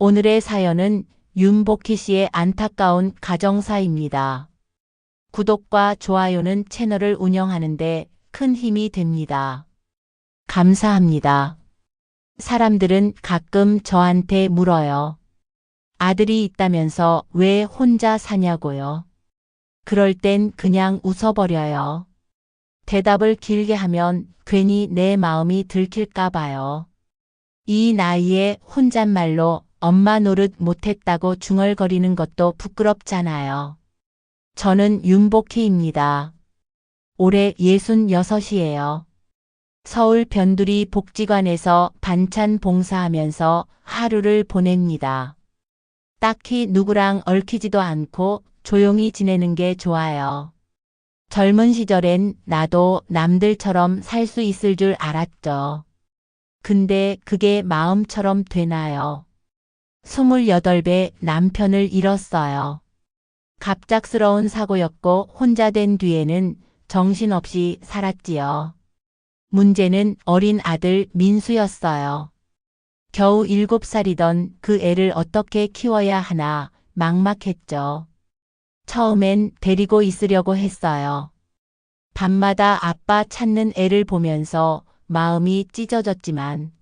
오늘의 사연은 윤복희 씨의 안타까운 가정사입니다. 구독과 좋아요는 채널을 운영하는 데 큰 힘이 됩니다. 감사합니다. 사람들은 가끔 저한테 물어요. 아들이 있다면서 왜 혼자 사냐고요. 그럴 땐 그냥 웃어버려요. 대답을 길게 하면 괜히 내 마음이 들킬까 봐요. 이 나이에 혼잣말로 엄마 노릇 못했다고 중얼거리는 것도 부끄럽잖아요. 저는 윤복희입니다. 올해 66이에요. 서울 변두리 복지관에서 반찬 봉사하면서 하루를 보냅니다. 딱히 누구랑 얽히지도 않고 조용히 지내는 게 좋아요. 젊은 시절엔 나도 남들처럼 살 수 있을 줄 알았죠. 근데 그게 마음처럼 되나요? 28배 남편을 잃었어요. 갑작스러운 사고였고 혼자 된 뒤에는 정신없이 살았지요. 문제는 어린 아들 민수였어요. 겨우 7살이던 그 애를 어떻게 키워야 하나 막막했죠. 처음엔 데리고 있으려고 했어요. 밤마다 아빠 찾는 애를 보면서 마음이 찢어졌지만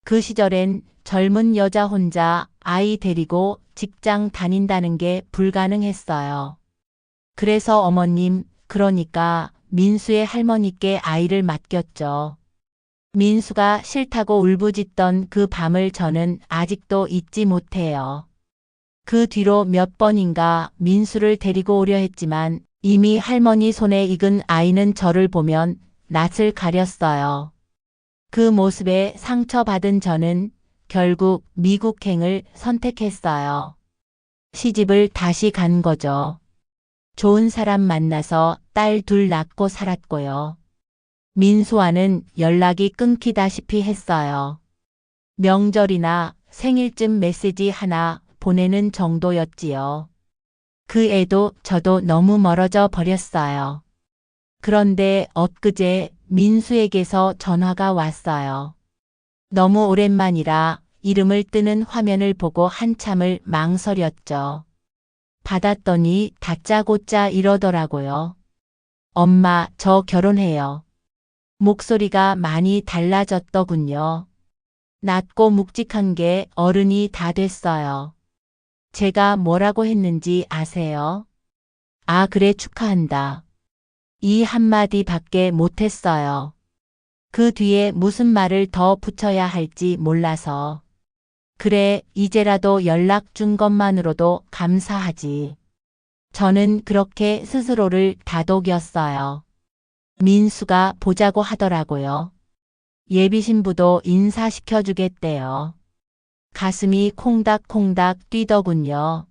그 시절엔 젊은 여자 혼자 아이 데리고 직장 다닌다는 게 불가능했어요. 그래서 어머님, 그러니까 민수의 할머니께 아이를 맡겼죠. 민수가 싫다고 울부짖던 그 밤을 저는 아직도 잊지 못해요. 그 뒤로 몇 번인가 민수를 데리고 오려 했지만 이미 할머니 손에 익은 아이는 저를 보면 낯을 가렸어요. 그 모습에 상처받은 저는 결국 미국행을 선택했어요. 시집을 다시 간 거죠. 좋은 사람 만나서 딸 둘 낳고 살았고요. 민수와는 연락이 끊기다시피 했어요. 명절이나 생일쯤 메시지 하나 보내는 정도였지요. 그 애도 저도 너무 멀어져 버렸어요. 그런데 엊그제 민수에게서 전화가 왔어요. 너무 오랜만이라 이름을 뜨는 화면을 보고 한참을 망설였죠. 받았더니 다짜고짜 이러더라고요. 엄마, 저 결혼해요. 목소리가 많이 달라졌더군요. 낮고 묵직한 게 어른이 다 됐어요. 제가 뭐라고 했는지 아세요? 아, 그래, 축하한다. 이 한마디밖에 못했어요. 그 뒤에 무슨 말을 더 붙여야 할지 몰라서. 그래, 이제라도 연락 준 것만으로도 감사하지. 저는 그렇게 스스로를 다독였어요. 민수가 보자고 하더라고요. 예비신부도 인사시켜주겠대요. 가슴이 콩닥콩닥 뛰더군요.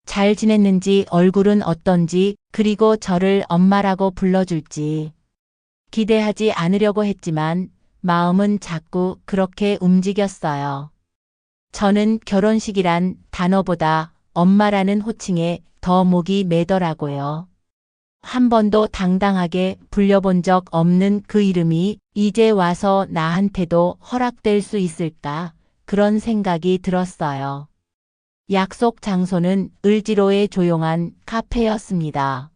잘 지냈는지 얼굴은 어떤지 그리고 저를 엄마라고 불러줄지 기대하지 않으려고 했지만 마음은 자꾸 그렇게 움직였어요. 저는 결혼식이란 단어보다 엄마라는 호칭에 더 목이 메더라고요. 한 번도 당당하게 불려본 적 없는 그 이름이 이제 와서 나한테도 허락될 수 있을까 그런 생각이 들었어요. 약속 장소는 을지로의 조용한 카페였습니다.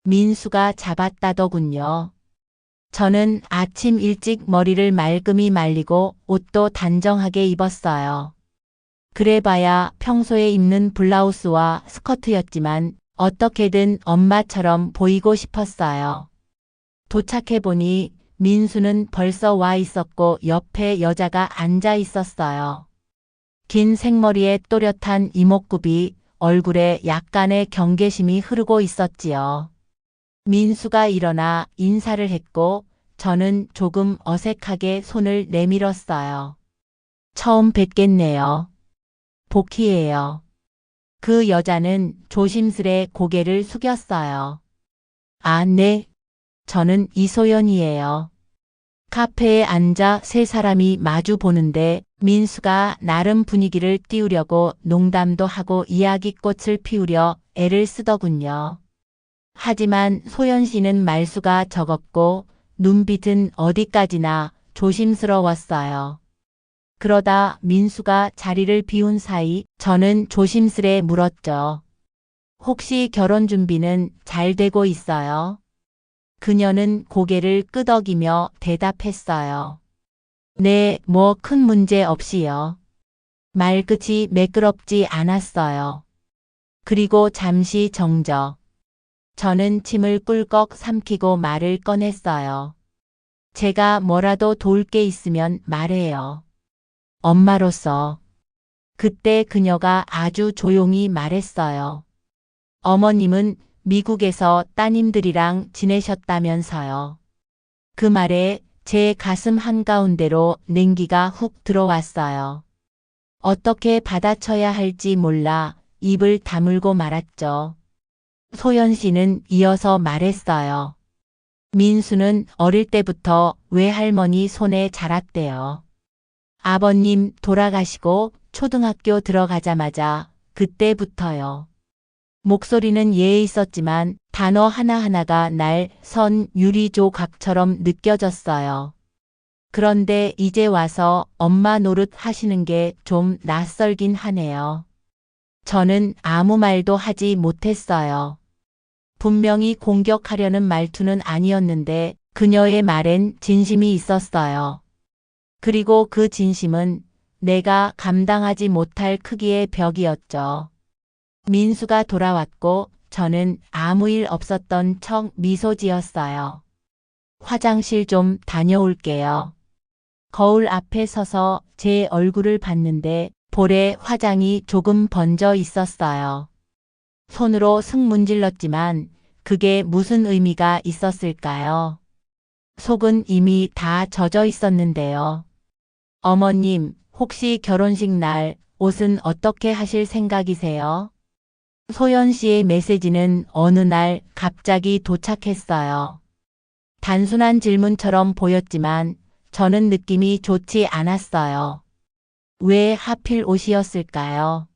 민수가 잡았다더군요. 저는 아침 일찍 머리를 말끔히 말리고 옷도 단정하게 입었어요. 그래봐야 평소에 입는 블라우스와 스커트였지만 어떻게든 엄마처럼 보이고 싶었어요. 도착해보니 민수는 벌써 와 있었고 옆에 여자가 앉아 있었어요. 긴 생머리에 또렷한 이목구비, 얼굴에 약간의 경계심이 흐르고 있었지요. 민수가 일어나 인사를 했고 저는 조금 어색하게 손을 내밀었어요. 처음 뵙겠네요. 복희예요. 그 여자는 조심스레 고개를 숙였어요. 아, 네. 저는 이소연이에요. 카페에 앉아 세 사람이 마주 보는데 민수가 나름 분위기를 띄우려고 농담도 하고 이야기꽃을 피우려 애를 쓰더군요. 하지만 소연 씨는 말수가 적었고 눈빛은 어디까지나 조심스러웠어요. 그러다 민수가 자리를 비운 사이 저는 조심스레 물었죠. 혹시 결혼 준비는 잘 되고 있어요? 그녀는 고개를 끄덕이며 대답했어요. 네, 뭐 큰 문제 없이요. 말끝이 매끄럽지 않았어요. 그리고 잠시 정적. 저는 침을 꿀꺽 삼키고 말을 꺼냈어요. 제가 뭐라도 도울 게 있으면 말해요. 엄마로서. 그때 그녀가 아주 조용히 말했어요. 어머님은 미국에서 따님들이랑 지내셨다면서요. 그 말에 제 가슴 한가운데로 냉기가 훅 들어왔어요. 어떻게 받아쳐야 할지 몰라 입을 다물고 말았죠. 소연 씨는 이어서 말했어요. 민수는 어릴 때부터 외할머니 손에 자랐대요. 아버님 돌아가시고 초등학교 들어가자마자 그때부터요. 목소리는 예에 있었지만 단어 하나하나가 날 선 유리 조각처럼 느껴졌어요. 그런데 이제 와서 엄마 노릇 하시는 게 좀 낯설긴 하네요. 저는 아무 말도 하지 못했어요. 분명히 공격하려는 말투는 아니었는데 그녀의 말엔 진심이 있었어요. 그리고 그 진심은 내가 감당하지 못할 크기의 벽이었죠. 민수가 돌아왔고 저는 아무 일 없었던 척 미소 지었어요. 화장실 좀 다녀올게요. 거울 앞에 서서 제 얼굴을 봤는데 볼에 화장이 조금 번져 있었어요. 손으로 승 문질렀지만 그게 무슨 의미가 있었을까요? 속은 이미 다 젖어 있었는데요. 어머님, 혹시 결혼식 날 옷은 어떻게 하실 생각이세요? 소연 씨의 메시지는 어느 날 갑자기 도착했어요. 단순한 질문처럼 보였지만 저는 느낌이 좋지 않았어요. 왜 하필 옷이었을까요?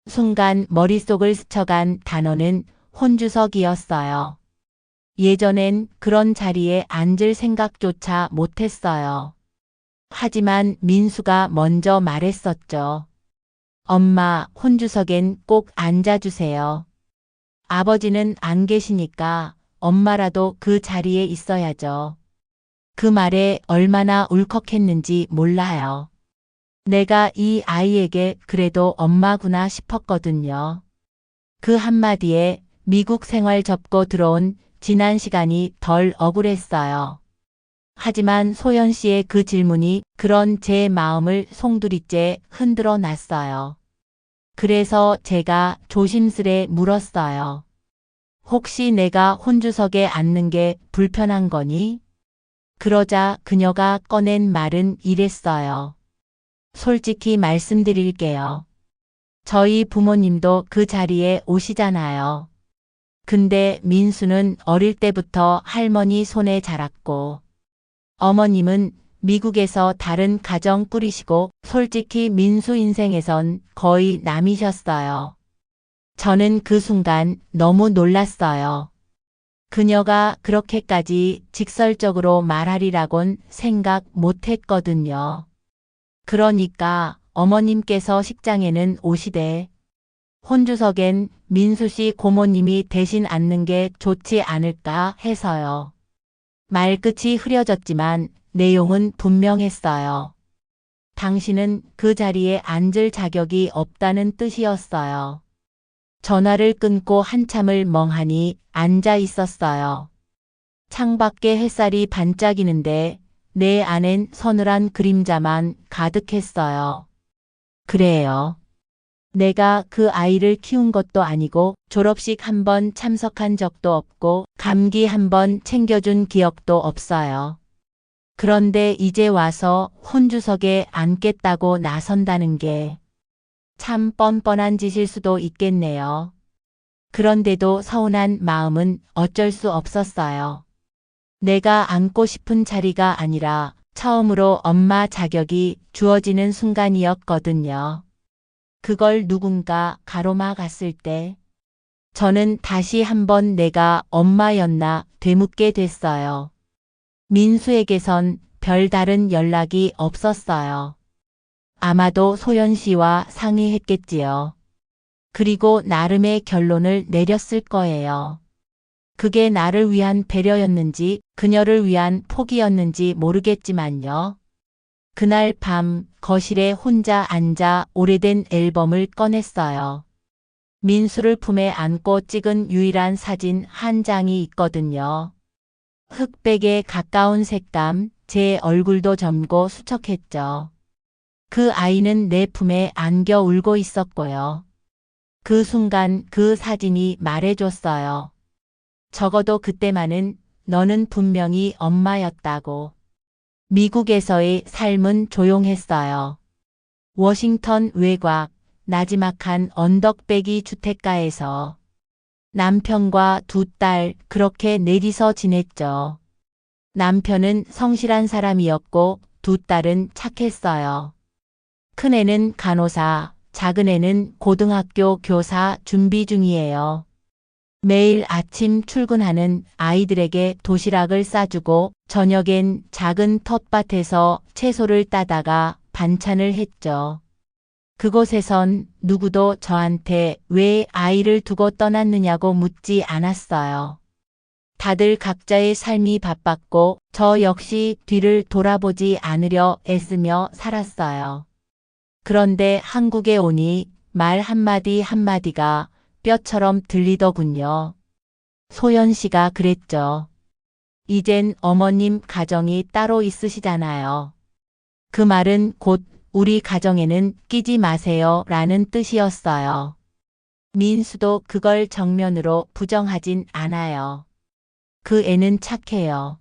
순간 머릿속을 스쳐간 단어는 혼주석이었어요. 예전엔 그런 자리에 앉을 생각조차 못했어요. 하지만 민수가 먼저 말했었죠. 엄마, 혼주석엔 꼭 앉아주세요. 아버지는 안 계시니까 엄마라도 그 자리에 있어야죠. 그 말에 얼마나 울컥했는지 몰라요. 내가 이 아이에게 그래도 엄마구나 싶었거든요. 그 한마디에 미국 생활 접고 들어온 지난 시간이 덜 억울했어요. 하지만 소연 씨의 그 질문이 그런 제 마음을 송두리째 흔들어 놨어요. 그래서 제가 조심스레 물었어요. 혹시 내가 혼주석에 앉는 게 불편한 거니? 그러자 그녀가 꺼낸 말은 이랬어요. 솔직히 말씀드릴게요. 저희 부모님도 그 자리에 오시잖아요. 근데 민수는 어릴 때부터 할머니 손에 자랐고, 어머님은 미국에서 다른 가정 꾸리시고 솔직히 민수 인생에선 거의 남이셨어요. 저는 그 순간 너무 놀랐어요. 그녀가 그렇게까지 직설적으로 말하리라곤 생각 못했거든요. 그러니까 어머님께서 식장에는 오시되 혼주석엔 민수 씨 고모님이 대신 앉는 게 좋지 않을까 해서요. 말끝이 흐려졌지만 내용은 분명했어요. 당신은 그 자리에 앉을 자격이 없다는 뜻이었어요. 전화를 끊고 한참을 멍하니 앉아 있었어요. 창밖에 햇살이 반짝이는데 내 안엔 서늘한 그림자만 가득했어요. 그래요. 내가 그 아이를 키운 것도 아니고 졸업식 한 번 참석한 적도 없고 감기 한 번 챙겨준 기억도 없어요. 그런데 이제 와서 혼주석에 앉겠다고 나선다는 게 참 뻔뻔한 짓일 수도 있겠네요. 그런데도 서운한 마음은 어쩔 수 없었어요. 내가 앉고 싶은 자리가 아니라 처음으로 엄마 자격이 주어지는 순간이었거든요. 그걸 누군가 가로막았을 때 저는 다시 한번 내가 엄마였나 되묻게 됐어요. 민수에게선 별다른 연락이 없었어요. 아마도 소연 씨와 상의했겠지요. 그리고 나름의 결론을 내렸을 거예요. 그게 나를 위한 배려였는지 그녀를 위한 포기였는지 모르겠지만요. 그날 밤 거실에 혼자 앉아 오래된 앨범을 꺼냈어요. 민수를 품에 안고 찍은 유일한 사진 한 장이 있거든요. 흑백에 가까운 색감, 제 얼굴도 젊고 수척했죠. 그 아이는 내 품에 안겨 울고 있었고요. 그 순간 그 사진이 말해줬어요. 적어도 그때만은 너는 분명히 엄마였다고. 미국에서의 삶은 조용했어요. 워싱턴 외곽, 나지막한 언덕배기 주택가에서 남편과 두 딸 그렇게 넷이서 지냈죠. 남편은 성실한 사람이었고 두 딸은 착했어요. 큰애는 간호사, 작은애는 고등학교 교사 준비 중이에요. 매일 아침 출근하는 아이들에게 도시락을 싸주고 저녁엔 작은 텃밭에서 채소를 따다가 반찬을 했죠. 그곳에선 누구도 저한테 왜 아이를 두고 떠났느냐고 묻지 않았어요. 다들 각자의 삶이 바빴고 저 역시 뒤를 돌아보지 않으려 애쓰며 살았어요. 그런데 한국에 오니 말 한마디 한마디가 뼈처럼 들리더군요. 소연 씨가 그랬죠. 이젠 어머님 가정이 따로 있으시잖아요. 그 말은 곧 우리 가정에는 끼지 마세요 라는 뜻이었어요. 민수도 그걸 정면으로 부정하진 않아요. 그 애는 착해요.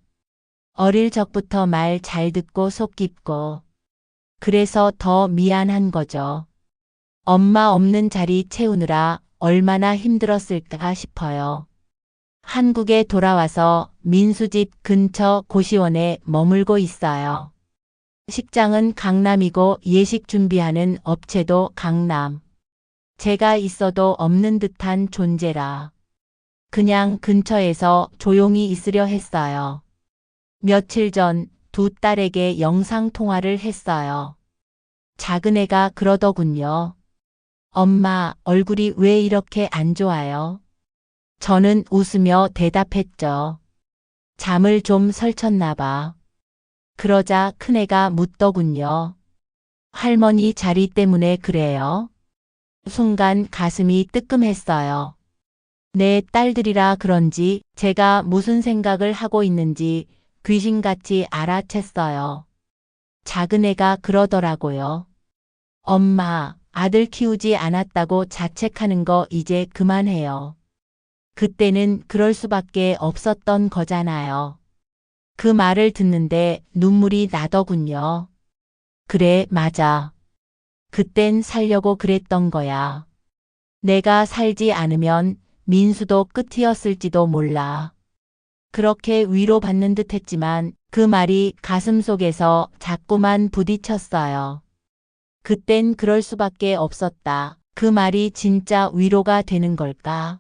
어릴 적부터 말 잘 듣고 속 깊고. 그래서 더 미안한 거죠. 엄마 없는 자리 채우느라 얼마나 힘들었을까 싶어요. 한국에 돌아와서 민수집 근처 고시원에 머물고 있어요. 식장은 강남이고 예식 준비하는 업체도 강남. 제가 있어도 없는 듯한 존재라. 그냥 근처에서 조용히 있으려 했어요. 며칠 전 두 딸에게 영상통화를 했어요. 작은애가 그러더군요. 엄마, 얼굴이 왜 이렇게 안 좋아요? 저는 웃으며 대답했죠. 잠을 좀 설쳤나 봐. 그러자 큰애가 묻더군요. 할머니 자리 때문에 그래요? 순간 가슴이 뜨끔했어요. 내 딸들이라 그런지 제가 무슨 생각을 하고 있는지 귀신같이 알아챘어요. 작은애가 그러더라고요. 엄마, 아들 키우지 않았다고 자책하는 거 이제 그만해요. 그때는 그럴 수밖에 없었던 거잖아요. 그 말을 듣는데 눈물이 나더군요. 그래, 맞아. 그땐 살려고 그랬던 거야. 내가 살지 않으면 민수도 끝이었을지도 몰라. 그렇게 위로받는 듯 했지만 그 말이 가슴속에서 자꾸만 부딪혔어요. 그땐 그럴 수밖에 없었다. 그 말이 진짜 위로가 되는 걸까?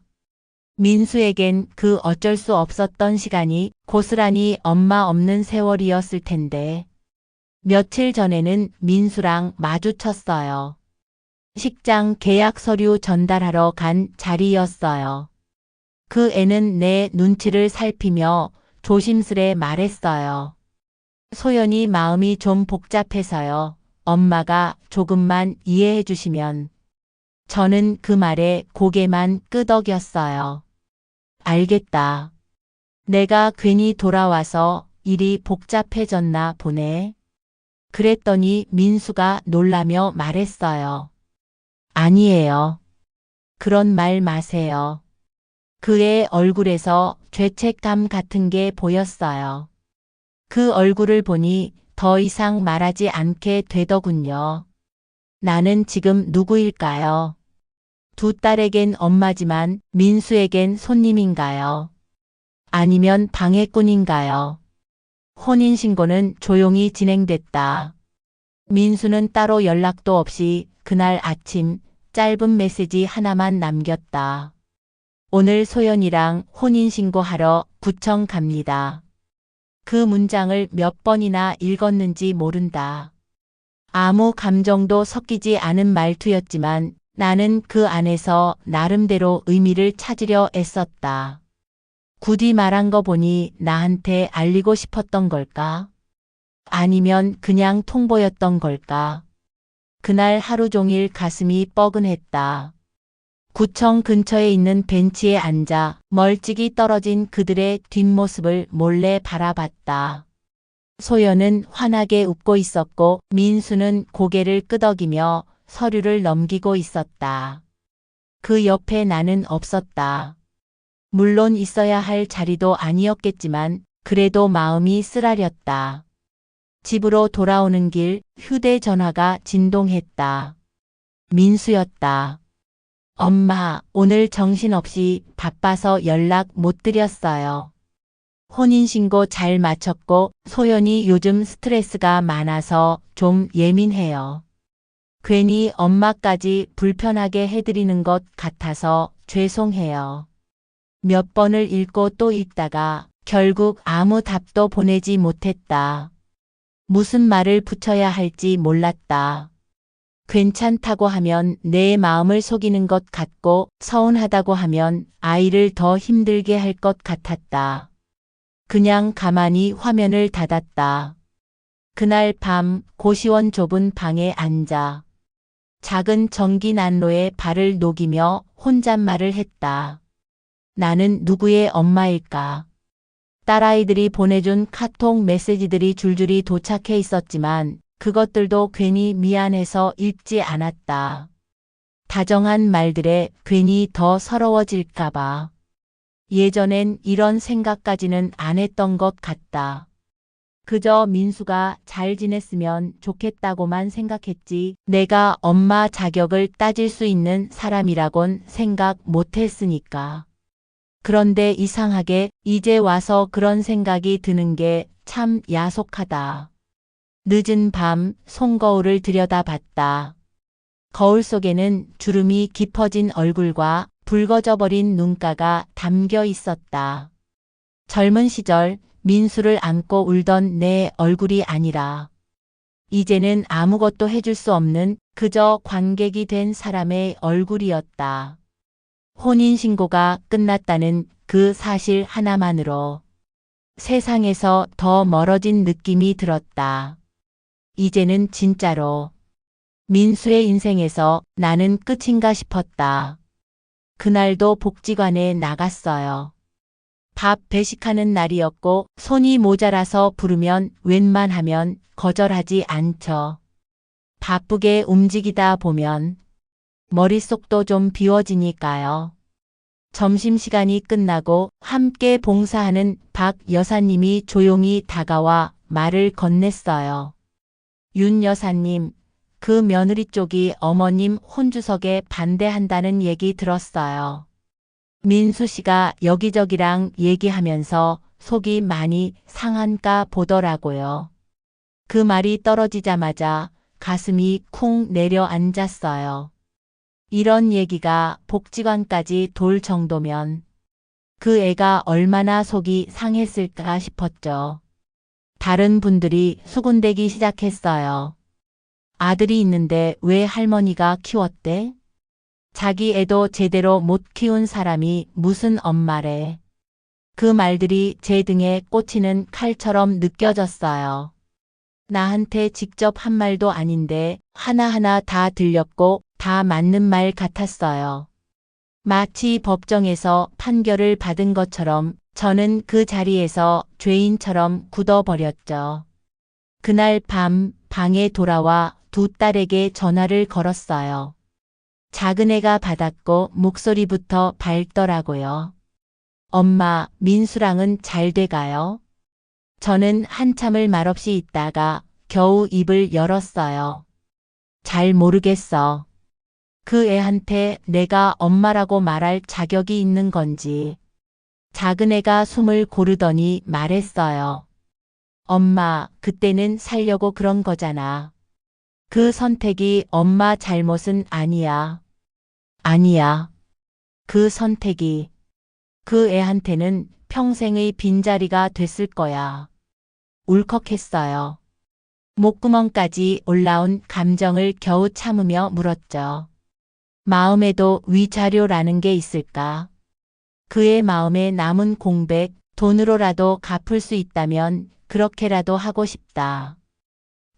민수에겐 그 어쩔 수 없었던 시간이 고스란히 엄마 없는 세월이었을 텐데. 며칠 전에는 민수랑 마주쳤어요. 식장 계약 서류 전달하러 간 자리였어요. 그 애는 내 눈치를 살피며 조심스레 말했어요. 소연이 마음이 좀 복잡해서요. 엄마가 조금만 이해해 주시면. 저는 그 말에 고개만 끄덕였어요. 알겠다. 내가 괜히 돌아와서 일이 복잡해졌나 보네. 그랬더니 민수가 놀라며 말했어요. 아니에요. 그런 말 마세요. 그의 얼굴에서 죄책감 같은 게 보였어요. 그 얼굴을 보니 더 이상 말하지 않게 되더군요. 나는 지금 누구일까요? 두 딸에겐 엄마지만 민수에겐 손님인가요? 아니면 방해꾼인가요? 혼인신고는 조용히 진행됐다. 민수는 따로 연락도 없이 그날 아침 짧은 메시지 하나만 남겼다. 오늘 소연이랑 혼인신고하러 구청 갑니다. 그 문장을 몇 번이나 읽었는지 모른다. 아무 감정도 섞이지 않은 말투였지만 나는 그 안에서 나름대로 의미를 찾으려 애썼다. 굳이 말한 거 보니 나한테 알리고 싶었던 걸까? 아니면 그냥 통보였던 걸까? 그날 하루 종일 가슴이 뻐근했다. 구청 근처에 있는 벤치에 앉아 멀찍이 떨어진 그들의 뒷모습을 몰래 바라봤다. 소연은 환하게 웃고 있었고 민수는 고개를 끄덕이며 서류를 넘기고 있었다. 그 옆에 나는 없었다. 물론 있어야 할 자리도 아니었겠지만 그래도 마음이 쓰라렸다. 집으로 돌아오는 길 휴대전화가 진동했다. 민수였다. 엄마, 오늘 정신없이 바빠서 연락 못 드렸어요. 혼인신고 잘 마쳤고 소연이 요즘 스트레스가 많아서 좀 예민해요. 괜히 엄마까지 불편하게 해드리는 것 같아서 죄송해요. 몇 번을 읽고 또 읽다가 결국 아무 답도 보내지 못했다. 무슨 말을 붙여야 할지 몰랐다. 괜찮다고 하면 내 마음을 속이는 것 같고 서운하다고 하면 아이를 더 힘들게 할 것 같았다. 그냥 가만히 화면을 닫았다. 그날 밤 고시원 좁은 방에 앉아 작은 전기 난로에 발을 녹이며 혼잣말을 했다. 나는 누구의 엄마일까? 딸아이들이 보내준 카톡 메시지들이 줄줄이 도착해 있었지만 그것들도 괜히 미안해서 읽지 않았다. 다정한 말들에 괜히 더 서러워질까봐. 예전엔 이런 생각까지는 안 했던 것 같다. 그저 민수가 잘 지냈으면 좋겠다고만 생각했지 내가 엄마 자격을 따질 수 있는 사람이라곤 생각 못했으니까. 그런데 이상하게 이제 와서 그런 생각이 드는 게 참 야속하다. 늦은 밤 송거울을 들여다봤다. 거울 속에는 주름이 깊어진 얼굴과 붉어져 버린 눈가가 담겨 있었다. 젊은 시절 민수를 안고 울던 내 얼굴이 아니라 이제는 아무것도 해줄 수 없는 그저 관객이 된 사람의 얼굴이었다. 혼인신고가 끝났다는 그 사실 하나만으로 세상에서 더 멀어진 느낌이 들었다. 이제는 진짜로 민수의 인생에서 나는 끝인가 싶었다. 그날도 복지관에 나갔어요. 밥 배식하는 날이었고 손이 모자라서 부르면 웬만하면 거절하지 않죠. 바쁘게 움직이다 보면 머릿속도 좀 비워지니까요. 점심시간이 끝나고 함께 봉사하는 박 여사님이 조용히 다가와 말을 건넸어요. 윤 여사님, 그 며느리 쪽이 어머님 혼주석에 반대한다는 얘기 들었어요. 민수 씨가 여기저기랑 얘기하면서 속이 많이 상한가 보더라고요. 그 말이 떨어지자마자 가슴이 쿵 내려앉았어요. 이런 얘기가 복지관까지 돌 정도면 그 애가 얼마나 속이 상했을까 싶었죠. 다른 분들이 수군대기 시작했어요. 아들이 있는데 왜 할머니가 키웠대? 자기 애도 제대로 못 키운 사람이 무슨 엄마래. 그 말들이 제 등에 꽂히는 칼처럼 느껴졌어요. 나한테 직접 한 말도 아닌데 하나하나 다 들렸고 다 맞는 말 같았어요. 마치 법정에서 판결을 받은 것처럼 저는 그 자리에서 죄인처럼 굳어버렸죠. 그날 밤 방에 돌아와 두 딸에게 전화를 걸었어요. 작은 애가 받았고 목소리부터 밝더라고요. 엄마, 민수랑은 잘 돼가요? 저는 한참을 말없이 있다가 겨우 입을 열었어요. 잘 모르겠어. 그 애한테 내가 엄마라고 말할 자격이 있는 건지. 작은 애가 숨을 고르더니 말했어요. 엄마, 그때는 살려고 그런 거잖아. 그 선택이 엄마 잘못은 아니야. 아니야. 그 선택이 그 애한테는 평생의 빈자리가 됐을 거야. 울컥했어요. 목구멍까지 올라온 감정을 겨우 참으며 물었죠. 마음에도 위자료라는 게 있을까? 그의 마음에 남은 공백, 돈으로라도 갚을 수 있다면 그렇게라도 하고 싶다.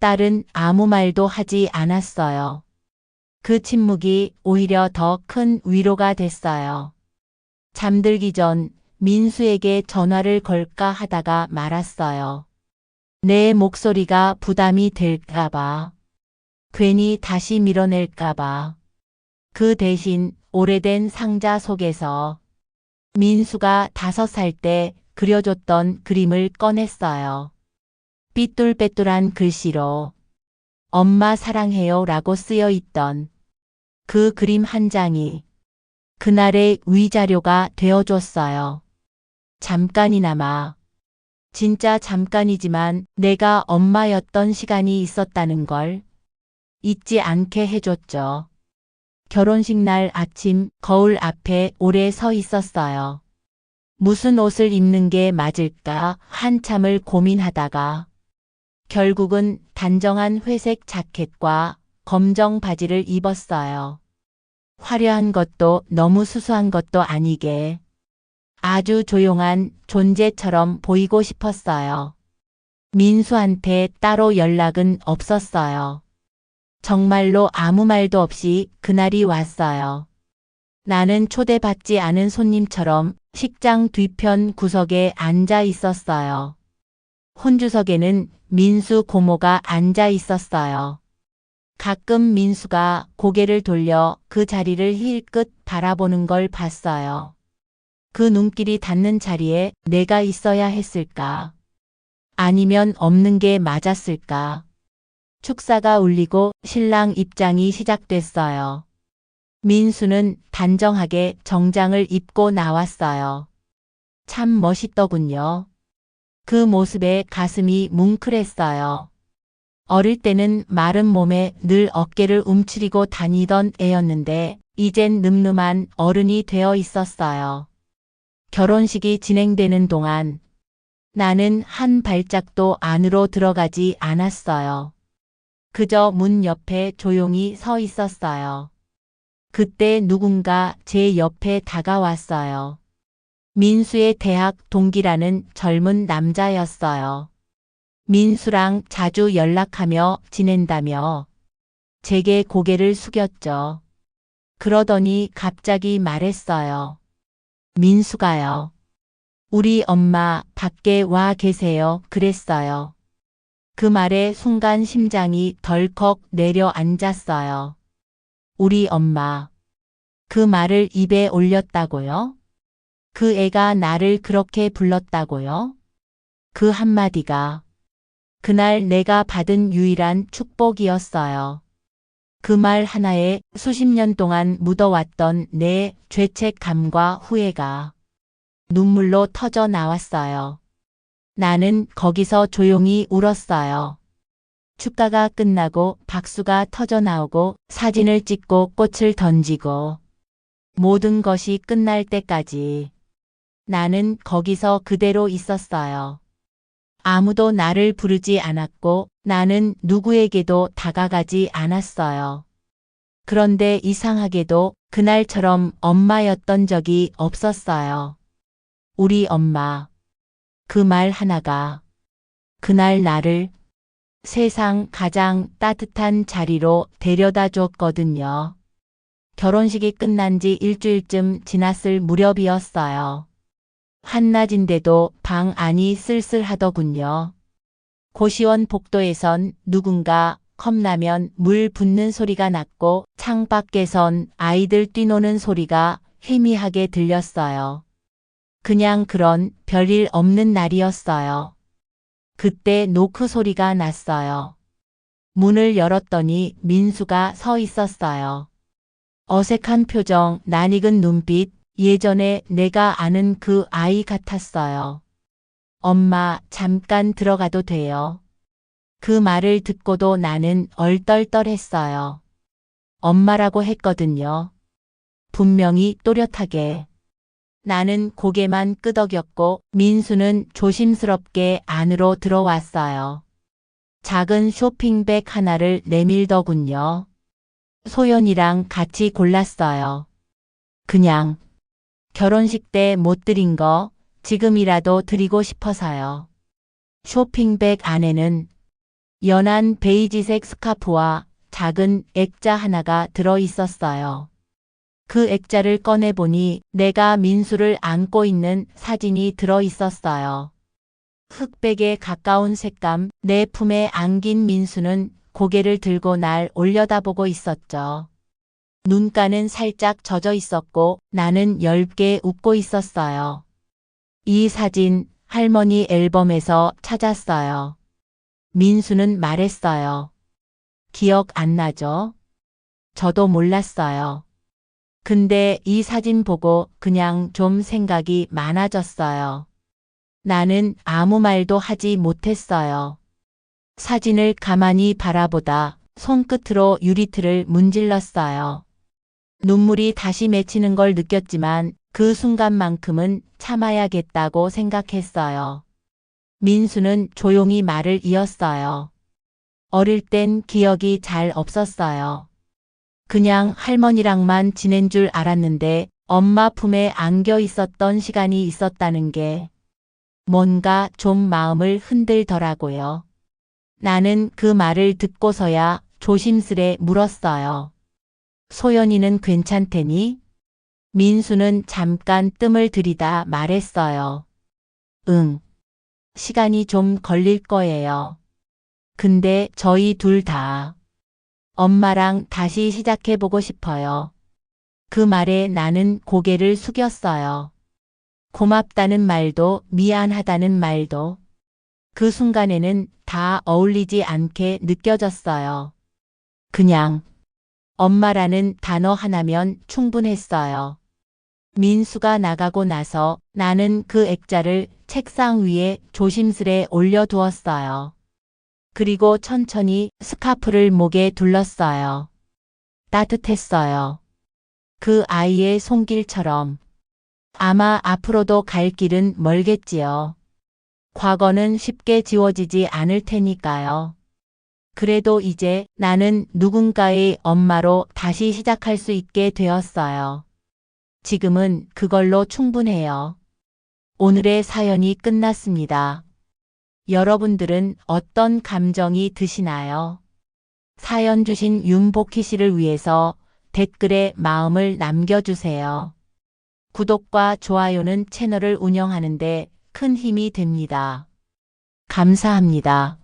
딸은 아무 말도 하지 않았어요. 그 침묵이 오히려 더 큰 위로가 됐어요. 잠들기 전 민수에게 전화를 걸까 하다가 말았어요. 내 목소리가 부담이 될까봐. 괜히 다시 밀어낼까봐. 그 대신 오래된 상자 속에서 민수가 5살 때 그려줬던 그림을 꺼냈어요. 삐뚤빼뚤한 글씨로 엄마 사랑해요 라고 쓰여 있던 그 그림 한 장이 그날의 위자료가 되어줬어요. 잠깐이나마, 진짜 잠깐이지만 내가 엄마였던 시간이 있었다는 걸 잊지 않게 해줬죠. 결혼식 날 아침 거울 앞에 오래 서 있었어요. 무슨 옷을 입는 게 맞을까 한참을 고민하다가 결국은 단정한 회색 자켓과 검정 바지를 입었어요. 화려한 것도 너무 수수한 것도 아니게 아주 조용한 존재처럼 보이고 싶었어요. 민수한테 따로 연락은 없었어요. 정말로 아무 말도 없이 그날이 왔어요. 나는 초대받지 않은 손님처럼 식장 뒤편 구석에 앉아 있었어요. 혼주석에는 민수 고모가 앉아 있었어요. 가끔 민수가 고개를 돌려 그 자리를 힐끗 바라보는 걸 봤어요. 그 눈길이 닿는 자리에 내가 있어야 했을까? 아니면 없는 게 맞았을까? 축사가 울리고 신랑 입장이 시작됐어요. 민수는 단정하게 정장을 입고 나왔어요. 참 멋있더군요. 그 모습에 가슴이 뭉클했어요. 어릴 때는 마른 몸에 늘 어깨를 움츠리고 다니던 애였는데 이젠 늠름한 어른이 되어 있었어요. 결혼식이 진행되는 동안 나는 한 발짝도 안으로 들어가지 않았어요. 그저 문 옆에 조용히 서 있었어요. 그때 누군가 제 옆에 다가왔어요. 민수의 대학 동기라는 젊은 남자였어요. 민수랑 자주 연락하며 지낸다며 제게 고개를 숙였죠. 그러더니 갑자기 말했어요. 민수가요. 우리 엄마 밖에 와 계세요. 그랬어요. 그 말에 순간 심장이 덜컥 내려앉았어요. 우리 엄마. 그 말을 입에 올렸다고요? 그 애가 나를 그렇게 불렀다고요? 그 한마디가 그날 내가 받은 유일한 축복이었어요. 그 말 하나에 수십 년 동안 묻어왔던 내 죄책감과 후회가 눈물로 터져 나왔어요. 나는 거기서 조용히 울었어요. 축가가 끝나고 박수가 터져 나오고 사진을 찍고 꽃을 던지고 모든 것이 끝날 때까지 나는 거기서 그대로 있었어요. 아무도 나를 부르지 않았고 나는 누구에게도 다가가지 않았어요. 그런데 이상하게도 그날처럼 엄마였던 적이 없었어요. 우리 엄마. 그 말 하나가 그날 나를 세상 가장 따뜻한 자리로 데려다 줬거든요. 결혼식이 끝난 지 일주일쯤 지났을 무렵이었어요. 한낮인데도 방 안이 쓸쓸하더군요. 고시원 복도에선 누군가 컵라면 물 붓는 소리가 났고 창밖에선 아이들 뛰노는 소리가 희미하게 들렸어요. 그냥 그런 별일 없는 날이었어요. 그때 노크 소리가 났어요. 문을 열었더니 민수가 서 있었어요. 어색한 표정, 낯익은 눈빛, 예전에 내가 아는 그 아이 같았어요. 엄마, 잠깐 들어가도 돼요? 그 말을 듣고도 나는 얼떨떨했어요. 엄마라고 했거든요. 분명히 또렷하게. 나는 고개만 끄덕였고 민수는 조심스럽게 안으로 들어왔어요. 작은 쇼핑백 하나를 내밀더군요. 소연이랑 같이 골랐어요. 그냥 결혼식 때 못 드린 거 지금이라도 드리고 싶어서요. 쇼핑백 안에는 연한 베이지색 스카프와 작은 액자 하나가 들어 있었어요. 그 액자를 꺼내보니 내가 민수를 안고 있는 사진이 들어 있었어요. 흑백에 가까운 색감, 내 품에 안긴 민수는 고개를 들고 날 올려다보고 있었죠. 눈가는 살짝 젖어 있었고 나는 엷게 웃고 있었어요. 이 사진 할머니 앨범에서 찾았어요. 민수는 말했어요. 기억 안 나죠? 저도 몰랐어요. 근데 이 사진 보고 그냥 좀 생각이 많아졌어요. 나는 아무 말도 하지 못했어요. 사진을 가만히 바라보다 손끝으로 유리틀을 문질렀어요. 눈물이 다시 맺히는 걸 느꼈지만 그 순간만큼은 참아야겠다고 생각했어요. 민수는 조용히 말을 이었어요. 어릴 땐 기억이 잘 없었어요. 그냥 할머니랑만 지낸 줄 알았는데 엄마 품에 안겨 있었던 시간이 있었다는 게 뭔가 좀 마음을 흔들더라고요. 나는 그 말을 듣고서야 조심스레 물었어요. 소연이는 괜찮대니? 민수는 잠깐 뜸을 들이다 말했어요. 응. 시간이 좀 걸릴 거예요. 근데 저희 둘 다 엄마랑 다시 시작해보고 싶어요. 그 말에 나는 고개를 숙였어요. 고맙다는 말도 미안하다는 말도 그 순간에는 다 어울리지 않게 느껴졌어요. 그냥 엄마라는 단어 하나면 충분했어요. 민수가 나가고 나서 나는 그 액자를 책상 위에 조심스레 올려두었어요. 그리고 천천히 스카프를 목에 둘렀어요. 따뜻했어요. 그 아이의 손길처럼. 아마 앞으로도 갈 길은 멀겠지요. 과거는 쉽게 지워지지 않을 테니까요. 그래도 이제 나는 누군가의 엄마로 다시 시작할 수 있게 되었어요. 지금은 그걸로 충분해요. 오늘의 사연이 끝났습니다. 여러분들은 어떤 감정이 드시나요? 사연 주신 윤복희 씨를 위해서 댓글에 마음을 남겨주세요. 구독과 좋아요는 채널을 운영하는 데 큰 힘이 됩니다. 감사합니다.